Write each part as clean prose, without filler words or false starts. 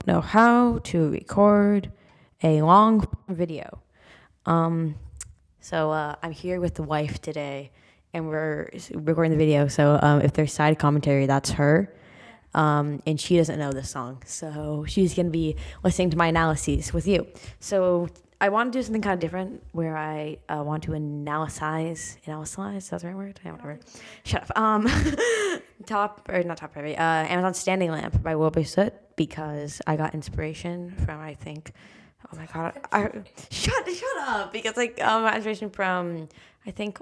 know how to record a long video. I'm here with the wife today, and we're recording the video. So if there's side commentary, that's her. And she doesn't know this song, so she's gonna be listening to my analyses with you. So I want to do something kind of different, where I want to analyze. That's the right word? Whatever. Shut up. Amazon Standing Lamp by Wilbur Soot, because I got inspiration from, I think, oh my god, shut up, because I got inspiration from, I think,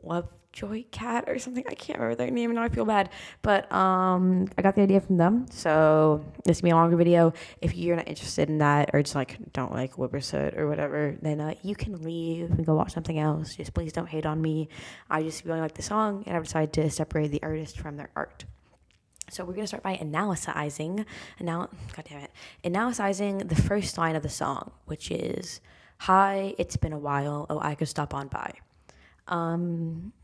Lovejoy Cat or something. I can't remember their name, and now I feel bad. But I got the idea from them. So this will be a longer video. If you're not interested in that, or just like don't like Wilbur Soot or whatever, then you can leave and go watch something else. Just please don't hate on me. I just really like the song, and I've decided to separate the artist from their art. So we're gonna start by analyzing the first line of the song, which is, "Hi, it's been a while. Oh, I could stop on by."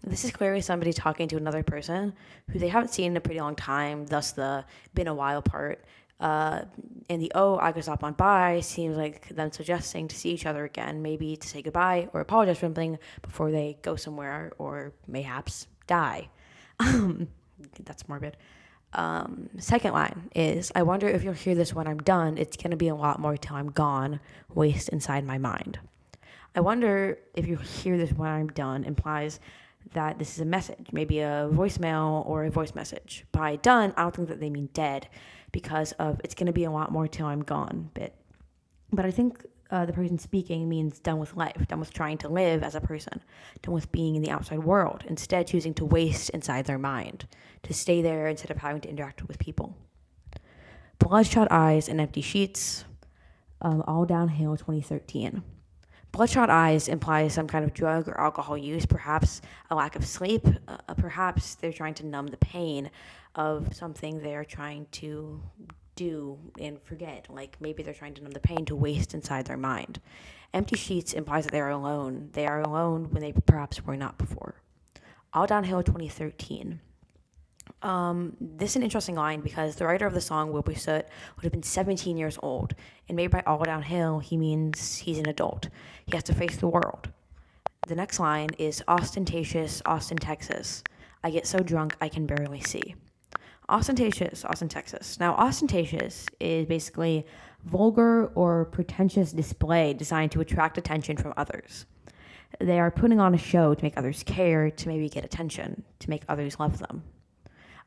This is clearly somebody talking to another person who they haven't seen in a pretty long time, thus the "been a while" part. And the "oh, I could stop on by" seems like them suggesting to see each other again, maybe to say goodbye or apologize for something before they go somewhere or mayhaps die. That's morbid. Second line is, "I wonder if you'll hear this when I'm done. It's going to be a lot more till I'm gone. Waste inside my mind." I wonder if you hear this when I'm done implies that this is a message, maybe a voicemail or a voice message. By done, I don't think that they mean dead, because of "it's going to be a lot more till I'm gone" bit. But I think the person speaking means done with life, done with trying to live as a person, done with being in the outside world, instead choosing to waste inside their mind, to stay there instead of having to interact with people. Bloodshot eyes and empty sheets, all downhill 2013. Bloodshot eyes implies some kind of drug or alcohol use, perhaps a lack of sleep, perhaps they're trying to numb the pain of something they're trying to do and forget. Like maybe they're trying to numb the pain to waste inside their mind. Empty sheets implies that they are alone. They are alone when they perhaps were not before. All downhill 2013. This is an interesting line, because the writer of the song, Wilbur Soot, would have been 17 years old, and maybe by all downhill he means he's an adult. He has to face the world. The next line is ostentatious, Austin, Texas. I get so drunk I can barely see. Ostentatious, Austin, Texas. Now, ostentatious is basically vulgar or pretentious display designed to attract attention from others. They are putting on a show to make others care, to maybe get attention, to make others love them.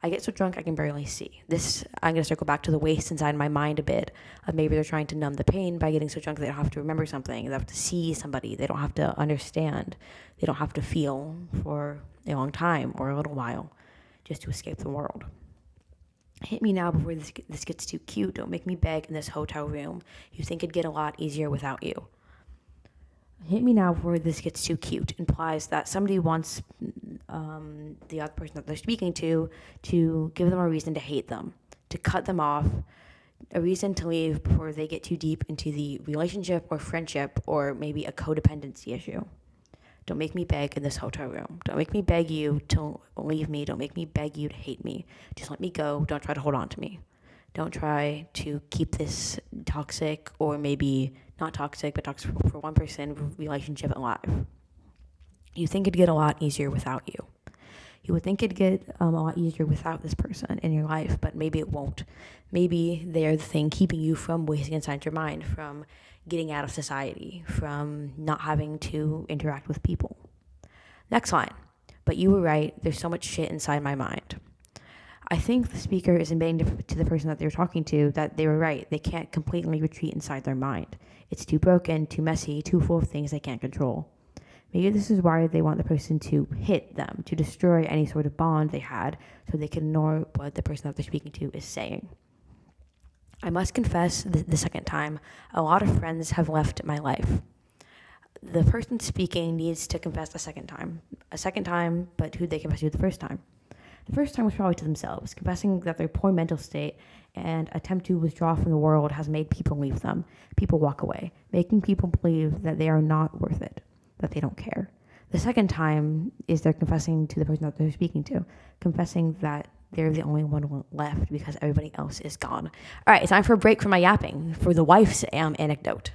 I get so drunk I can barely see. This, I'm going to circle back to the waste inside my mind a bit, of maybe they're trying to numb the pain by getting so drunk they don't have to remember something, they don't have to see somebody, they don't have to understand, they don't have to feel for a long time or a little while, just to escape the world. Hit me now before this gets too cute. Don't make me beg in this hotel room. You think it'd get a lot easier without you. Hit me now before this gets too cute implies that somebody wants the other person that they're speaking to give them a reason to hate them, to cut them off, a reason to leave before they get too deep into the relationship or friendship or maybe a codependency issue. Don't make me beg in this hotel room. Don't make me beg you to leave me. Don't make me beg you to hate me. Just let me go. Don't try to hold on to me. Don't try to keep this toxic, or maybe not toxic, but toxic for one person, relationship alive. You think it'd get a lot easier without you. You would think it'd get a lot easier without this person in your life, but maybe it won't. Maybe they're the thing keeping you from wasting inside your mind, from getting out of society, from not having to interact with people. Next line. But you were right. There's so much shit inside my mind. I think the speaker is admitting to the person that they're talking to that they were right. They can't completely retreat inside their mind. It's too broken, too messy, too full of things they can't control. Maybe this is why they want the person to hit them, to destroy any sort of bond they had, so they can ignore what the person that they're speaking to is saying. I must confess, the second time, a lot of friends have left my life. The person speaking needs to confess a second time, but who they confess to the first time. The first time was probably to themselves, confessing that their poor mental state and attempt to withdraw from the world has made people leave them. People walk away, making people believe that they are not worth it, that they don't care. The second time is they're confessing to the person that they're speaking to, confessing that they're the only one left because everybody else is gone. All right, it's time for a break from my yapping for the wife's anecdote.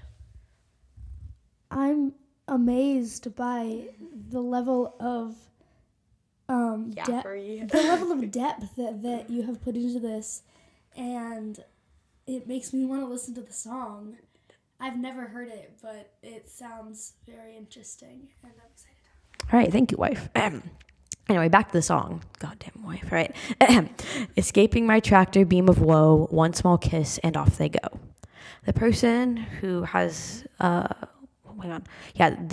I'm amazed by the level of depth that you have put into this, and it makes me want to listen to the song. I've never heard it, but it sounds very interesting, and I'm excited. All right, thank you, wife. Anyway, back to the song. Goddamn wife, right? Escaping my tractor beam of woe, one small kiss, and off they go. The person who has, the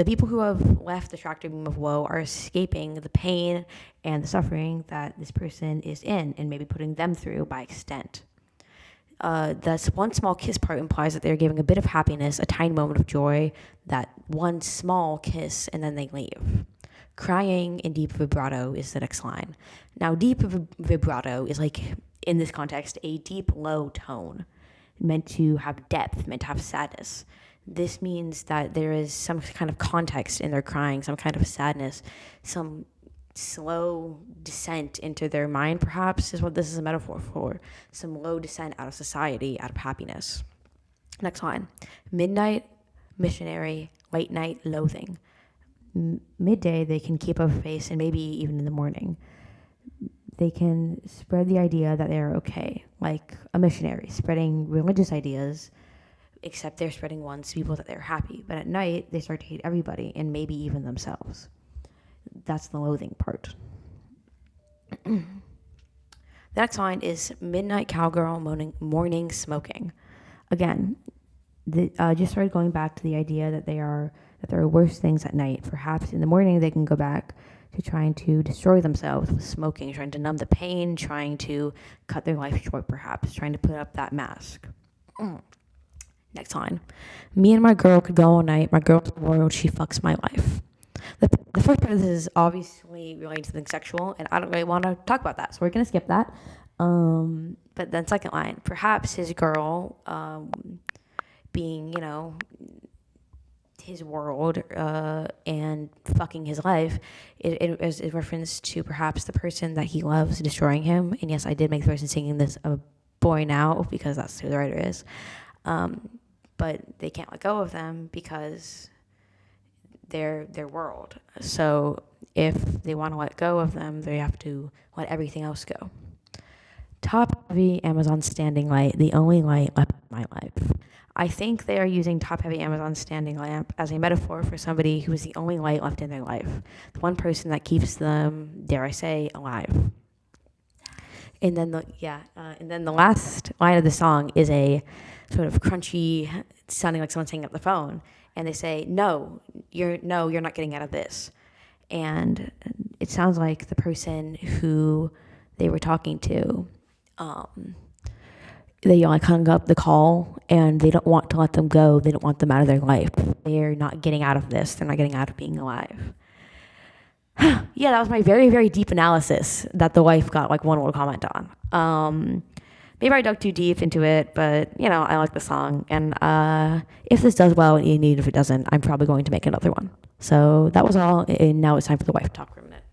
people who have left the tractor beam of woe are escaping the pain and the suffering that this person is in, and maybe putting them through by extent. This one small kiss part implies that they're giving a bit of happiness, a tiny moment of joy, that one small kiss, and then they leave. Crying in deep vibrato is the next line. Now, deep vibrato is like, in this context, a deep, low tone, meant to have depth, meant to have sadness. This means that there is some kind of context in their crying, some kind of sadness, some slow descent into their mind, perhaps, is what this is a metaphor for. Some low descent out of society, out of happiness. Next line. Midnight, missionary, late night, loathing. Midday, they can keep a face, and maybe even in the morning. They can spread the idea that they're okay, like a missionary, spreading religious ideas, except they're spreading ones to people that they're happy. But at night, they start to hate everybody, and maybe even themselves. That's the loathing part. The next line is midnight cowgirl, morning smoking. Again, just started going back to the idea that there are worse things at night. Perhaps in the morning they can go back to trying to destroy themselves with smoking, trying to numb the pain, trying to cut their life short, perhaps, trying to put up that mask. Next line. Me and my girl could go all night. My girl's the world. She fucks my life. The first part of this is obviously related to something sexual, and I don't really want to talk about that, so we're going to skip that. But then second line, perhaps his girl, being, his world and fucking his life, it is a reference to perhaps the person that he loves destroying him. And yes, I did make the person singing this a boy now, because that's who the writer is. But they can't let go of them because they're their world. So if they want to let go of them, they have to let everything else go. Top heavy Amazon standing light, the only light left in my life. I think they are using top heavy Amazon standing lamp as a metaphor for somebody who is the only light left in their life. The one person that keeps them, dare I say, alive. And then the last line of the song is a sort of crunchy, sounding like someone hanging up the phone. And they say, no, you're not getting out of this. And it sounds like the person who they were talking to, they hung up the call, and they don't want to let them go. They don't want them out of their life. They're not getting out of this. They're not getting out of being alive. Yeah, that was my very, very deep analysis that the wife got one little comment on. Maybe I dug too deep into it, but, I like the song. And if this does well, and if it doesn't, I'm probably going to make another one. So that was all, and now it's time for the wife to talk for a minute.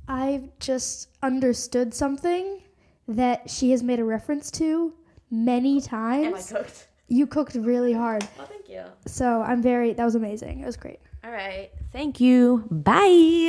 I've just understood something that she has made a reference to many times. Am I cooked? You cooked really hard. Oh, thank you. So that was amazing. It was great. All right. Thank you. Bye.